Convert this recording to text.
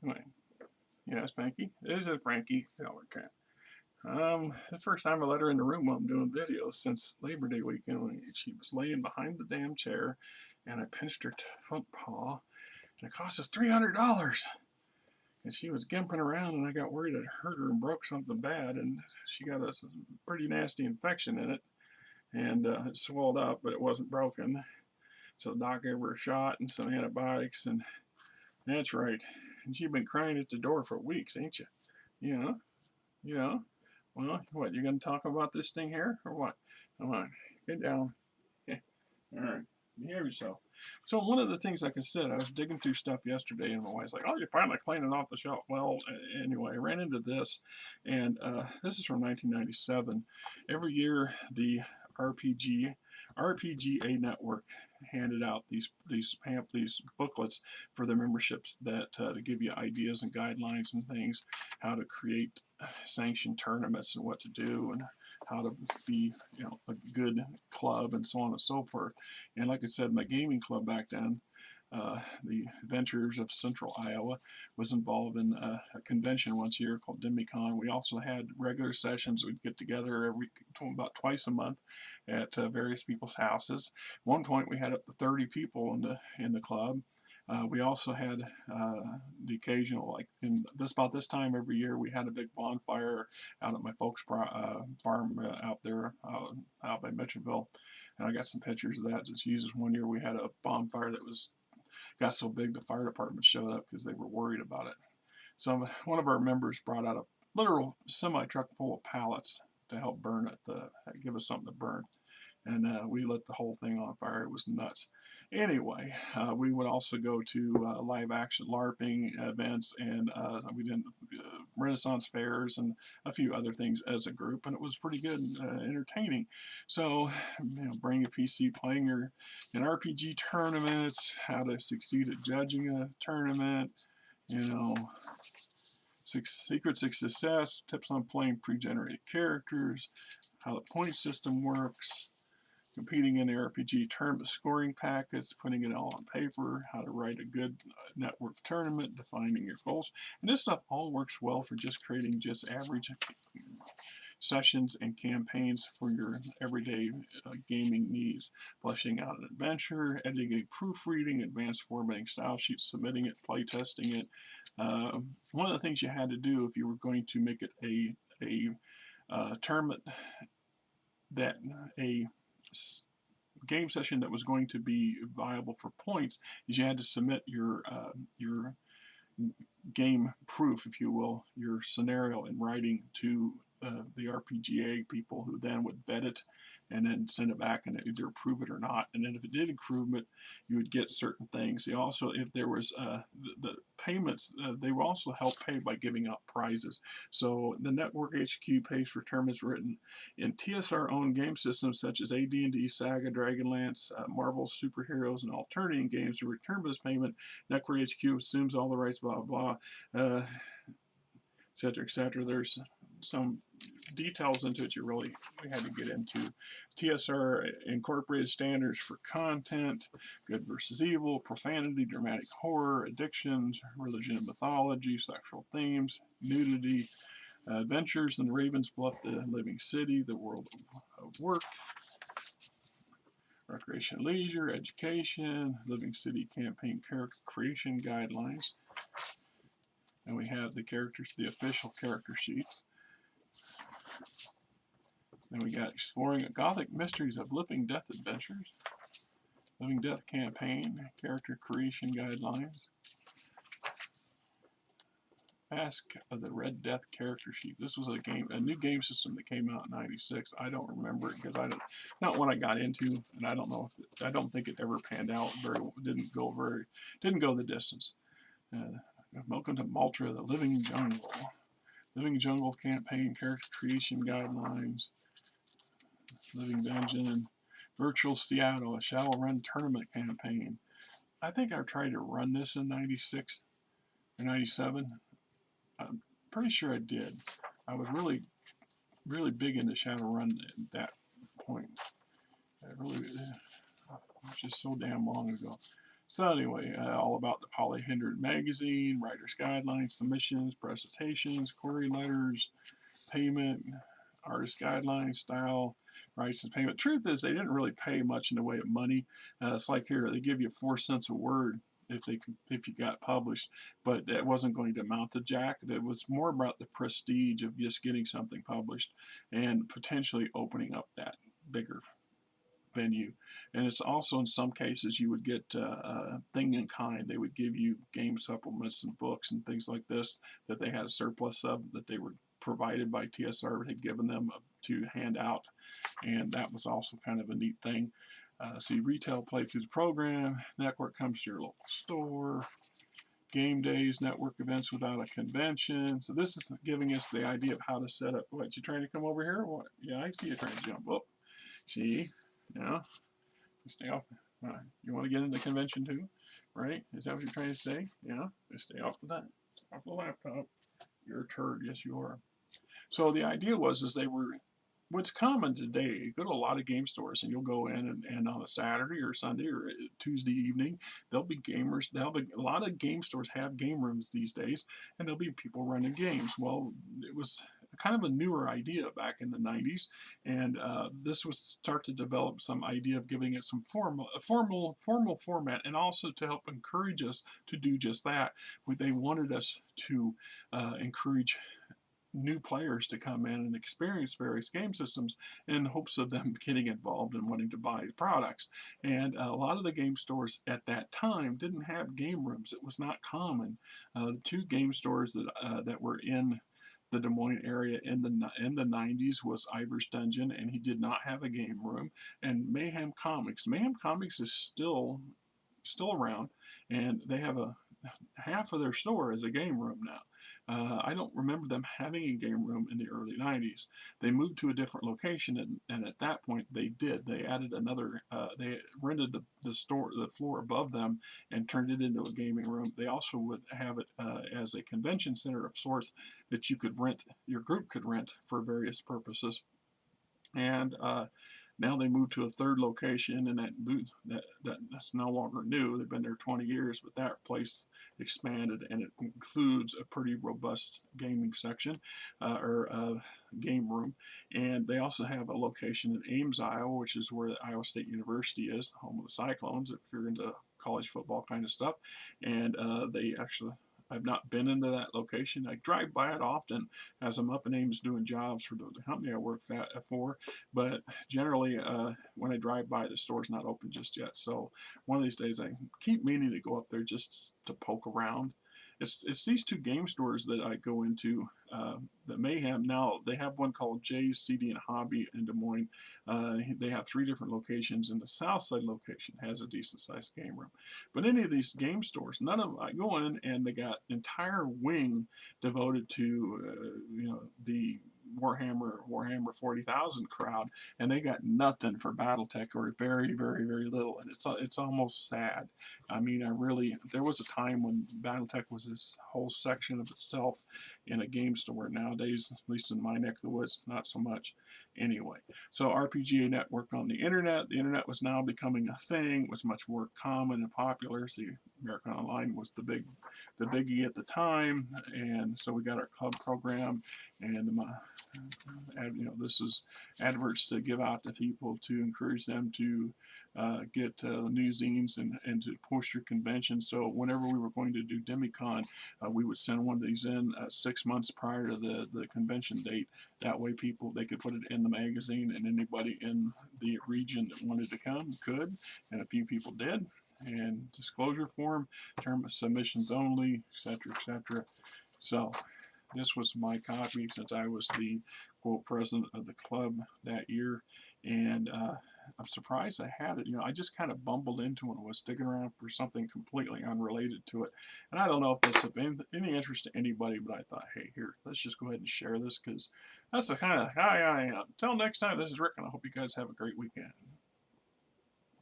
Anyway, yeah, it's Frankie. This is Frankie. Oh, okay. The first time I let her in the room while I'm doing videos since Labor Day weekend when she was laying behind the damn chair and I pinched her front paw and it cost us $300. And she was gimping around and I got worried I'd hurt her and broke something bad and she got a pretty nasty infection in it and it swelled up but it wasn't broken. So the doc gave her a shot and some antibiotics and that's right. And she'd been crying at the door for weeks, ain't you? Yeah, yeah. Well, what, you going to talk about this thing here, or what? Come on, get down. Yeah. All right, behave yourself. So one of the things, like I said, I was digging through stuff yesterday, and my wife's like, oh, you're finally cleaning off the shelf. Well, anyway, I ran into this, and this is from 1997. Every year, the RPGA network handed out these booklets for their memberships that to give you ideas and guidelines and things, how to create sanctioned tournaments and what to do and how to be a good club and so on and so forth. And like I said, my gaming club back then, the Adventurers of Central Iowa, was involved in a convention once a year called DemiCon. We also had regular sessions. We'd get together about twice a month at various people's houses. At one point, we had up to 30 people in the club. We also had the occasional, like about this time every year, we had a big bonfire out at my folks' farm out there out by Mitchellville, and I got some pictures of that. Just uses one year we had a bonfire that got so big the fire department showed up because they were worried about it. So one of our members brought out a literal semi truck full of pallets to help burn it, give us something to burn. And we lit the whole thing on fire. It was nuts. Anyway, we would also go to live action LARPing events, and we did Renaissance fairs and a few other things as a group, and it was pretty good, entertaining. So, bring a PC, playing an RPG tournaments, how to succeed at judging a tournament, secrets of success, tips on playing pre-generated characters, how the point system works, competing in the RPG tournament scoring packets, putting it all on paper, how to write a good network tournament, defining your goals. And this stuff all works well for just creating just average sessions and campaigns for your everyday gaming needs. Fleshing out an adventure, editing a proofreading, advanced formatting style sheets, submitting it, playtesting it. One of the things you had to do if you were going to make it a tournament that a game session that was going to be viable for points is you had to submit your game proof, if you will, your scenario in writing to the RPGA people, who then would vet it and then send it back and either approve it or not. And then if it did approve it, you would get certain things. They also, if there was the payments, they will also help pay by giving out prizes. So the Network HQ pays for tournaments written in TSR-owned game systems such as AD&D, Saga, Dragonlance, Marvel superheroes, and alternating games. To return this payment, Network HQ assumes all the rights, blah, blah, et cetera, et cetera. There's some details into it we had to get into. TSR incorporated standards for content, good versus evil, profanity, dramatic horror, addictions, religion and mythology, sexual themes, nudity, adventures in Raven's Bluff, the Living City, the World of Work, recreation and leisure, education, Living City campaign character creation guidelines. And we have the characters, the official character sheets. Then we got Exploring Gothic Mysteries of Living Death Adventures, Living Death Campaign, Character Creation Guidelines, Mask of the Red Death Character Sheet. This was a new game system that came out in '96. I don't remember it because not one I got into, and I don't know I don't think it ever panned out didn't go the distance. Welcome to Maltra, the Living Jungle. Living Jungle Campaign, Character Creation Guidelines, Living Dungeon, Virtual Seattle, a Shadowrun Tournament Campaign. I think I tried to run this in '96 or '97. I'm pretty sure I did. I was really big into Shadowrun at that point. It was just so damn long ago. So anyway, all about the Polyhedron magazine, writer's guidelines, submissions, presentations, query letters, payment, artist guidelines, style, rights and payment. Truth is, they didn't really pay much in the way of money. It's like here, they give you 4 cents a word if you got published, but that wasn't going to amount to jack. It was more about the prestige of just getting something published and potentially opening up that bigger venue. And it's also, in some cases, you would get a thing in kind. They would give you game supplements and books and things like this that they had a surplus of, that they were provided by TSR had given them to hand out, and that was also kind of a neat thing. See, retail play through the program, network comes to your local store, game days, network events without a convention. So this is giving us the idea of how to set up. What, you trying to come over here? What? Yeah, I see you trying to jump up. See, yeah, stay off. You want to get into the convention too, right? Is that what you're trying to say? Yeah, just stay off of that. Stay off the laptop. You're a turd. Yes, you are. So the idea was, is they were, what's common today, you go to a lot of game stores and you'll go in and on a Saturday or Sunday or Tuesday evening, there'll be gamers, a lot of game stores have game rooms these days, and there'll be people running games. Well, it was kind of a newer idea back in the 90s, and this was start to develop some idea of giving it some formal format, and also to help encourage us to do just that. They wanted us to encourage new players to come in and experience various game systems in hopes of them getting involved and wanting to buy products. And a lot of the game stores at that time didn't have game rooms. It was not common. The 2 game stores that were in the Des Moines area in the 90s was Ivor's Dungeon, and he did not have a game room, and Mayhem Comics. Mayhem Comics is still around, and they have half of their store is a game room now. I don't remember them having a game room in the early 90s. They moved to a different location, and at that point they did. They added another, they rented the floor above them and turned it into a gaming room. They also would have it as a convention center of sorts that you could rent, your group could rent for various purposes. And now they moved to a 3rd location, and that's no longer new. They've been there 20 years, but that place expanded, and it includes a pretty robust gaming section or game room. And they also have a location in Ames, Iowa, which is where Iowa State University is, home of the Cyclones, if you're into college football kind of stuff. And they actually, I've not been into that location. I drive by it often as I'm up in Ames doing jobs for the company I work for, but generally when I drive by, the store's not open just yet. So one of these days I keep meaning to go up there just to poke around. It's these 2 game stores that I go into, the Mayhem. Now they have one called Jay's CD and Hobby in Des Moines. They have 3 different locations, and the Southside location has a decent sized game room. But any of these game stores, none of them, I go in and they got entire wing devoted to the Warhammer 40,000 crowd, and they got nothing for BattleTech, or very, very, very little, and it's almost sad. I mean, there was a time when BattleTech was this whole section of itself in a game store. Nowadays, at least in my neck of the woods, not so much. Anyway, so RPGA network on the internet was now becoming a thing, was much more common and popular. See, American Online was the biggie at the time, and so we got our club program, and this is adverts to give out to people to encourage them to get new zines and to post your convention. So whenever we were going to do DemiCon, we would send one of these in 6 months prior to the convention date. That way they could put it in the magazine, and anybody in the region that wanted to come could, and a few people did. And disclosure form, term of submissions only, etc., etc. So this was my copy, since I was the quote president of the club that year, and I'm surprised I had it. I just kind of bumbled into it and was sticking around for something completely unrelated to it. And I don't know if that's of any interest to anybody, but I thought, hey, here, let's just go ahead and share this, because that's the kind of guy I am. Until next time, this is Rick, and I hope you guys have a great weekend.